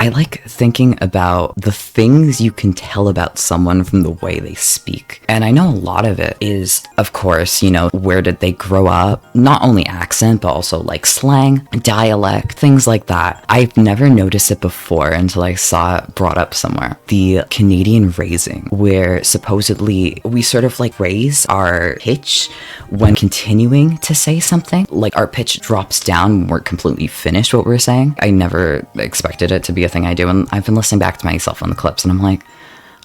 I like thinking about the things you can tell about someone from the way they speak. And I know a lot of it is, of course, you know, where did they grow up? Not only accent, but also like slang, dialect, things like that. I've never noticed it before until I saw it brought up somewhere. The Canadian raising, where supposedly we sort of like raise our pitch when continuing to say something. Like our pitch drops down when we're completely finished what we're saying. I never expected it to be a thing I do, and I've been listening back to myself on the clips and I'm like,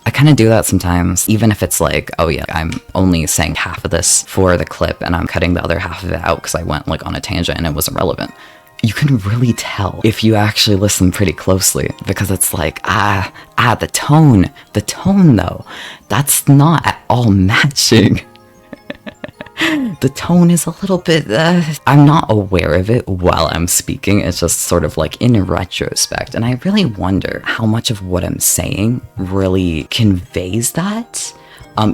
I kind of do that sometimes, even if it's like, oh yeah, I'm only saying half of this for the clip and I'm cutting the other half of it out because I went like on a tangent and it wasn't relevant. You can really tell if you actually listen pretty closely, because it's like, the tone though, that's not at all matching. The tone is a little bit, I'm not aware of it while I'm speaking, it's just sort of like in retrospect, and I really wonder how much of what I'm saying really conveys that.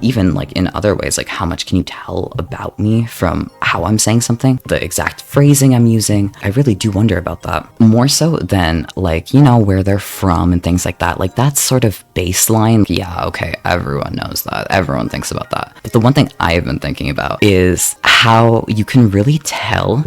Even like in other ways, like how much can you tell about me from how I'm saying something, the exact phrasing I'm using. I really do wonder about that, more so than like, you know, where they're from and things like that. Like that's sort of baseline. Yeah, okay, everyone knows that, everyone thinks about that. But the one thing I've been thinking about is how you can really tell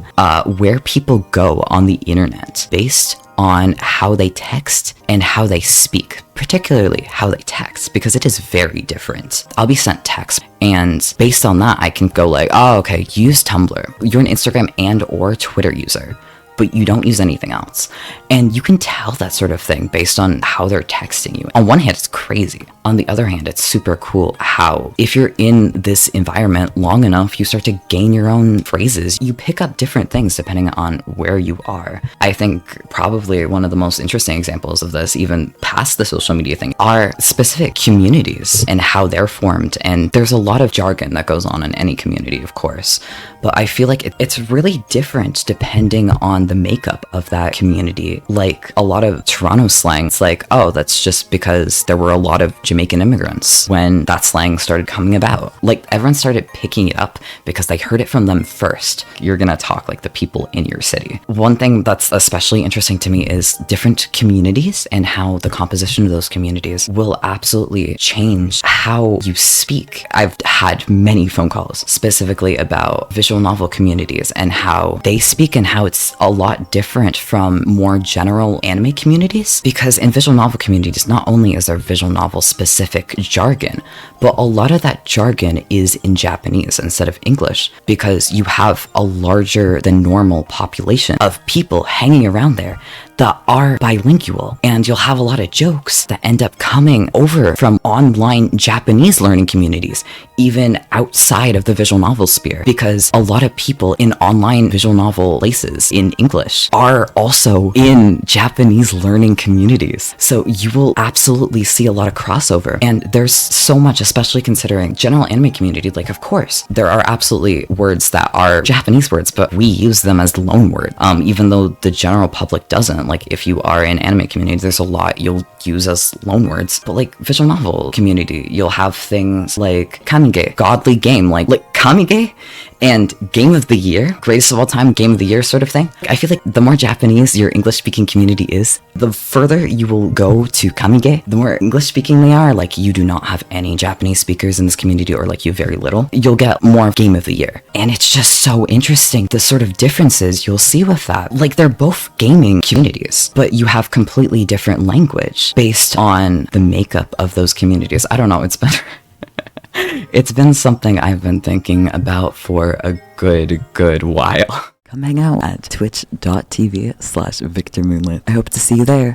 where people go on the internet based on how they text and how they speak, particularly how they text, because it is very different. I'll be sent text, and based on that, I can go like, oh, okay, use Tumblr. You're an Instagram and or Twitter user, but you don't use anything else. And you can tell that sort of thing based on how they're texting you. On one hand, it's crazy. On the other hand, it's super cool how if you're in this environment long enough, you start to gain your own phrases. You pick up different things depending on where you are. I think probably one of the most interesting examples of this, even past the social media thing, are specific communities and how they're formed. And there's a lot of jargon that goes on in any community, of course. But I feel like it's really different depending on the makeup of that community. Like a lot of Toronto slang, it's like, oh, that's just because there were a lot of Jamaican immigrants when that slang started coming about. Like everyone started picking it up because they heard it from them first. You're gonna talk like the people in your city. One thing that's especially interesting to me is different communities and how the composition of those communities will absolutely change how you speak. I've had many phone calls specifically about visual novel communities and how they speak and how it's a lot different from more general anime communities, because in visual novel communities, not only is there visual novel specific jargon, but a lot of that jargon is in Japanese instead of English, because you have a larger than normal population of people hanging around there that are bilingual, and you'll have a lot of jokes that end up coming over from online Japanese learning communities, even outside of the visual novel sphere, because a lot of people in online visual novel places in English are also in Japanese learning communities. So you will absolutely see a lot of crossover, and there's so much, especially considering general anime community. Like, of course, there are absolutely words that are Japanese words, but we use them as the loan word, even though the general public doesn't. Like if you are in anime community, there's a lot you'll use as loan words, but like visual novel community, you'll have things like kamige, godly game, like kamige, and game of the year, greatest of all time, game of the year sort of thing. I feel like the more Japanese your English speaking community is, the further you will go to kamige. The more English speaking they are, like you do not have any Japanese speakers in this community, or like you very little, you'll get more game of the year. And it's just so interesting the sort of differences you'll see with that. Like they're both gaming communities, but you have completely different language based on the makeup of those communities. I don't know, it's been it's been something I've been thinking about for a good while. Come hang out at twitch.tv/VictorMoonlit. I hope to see you there.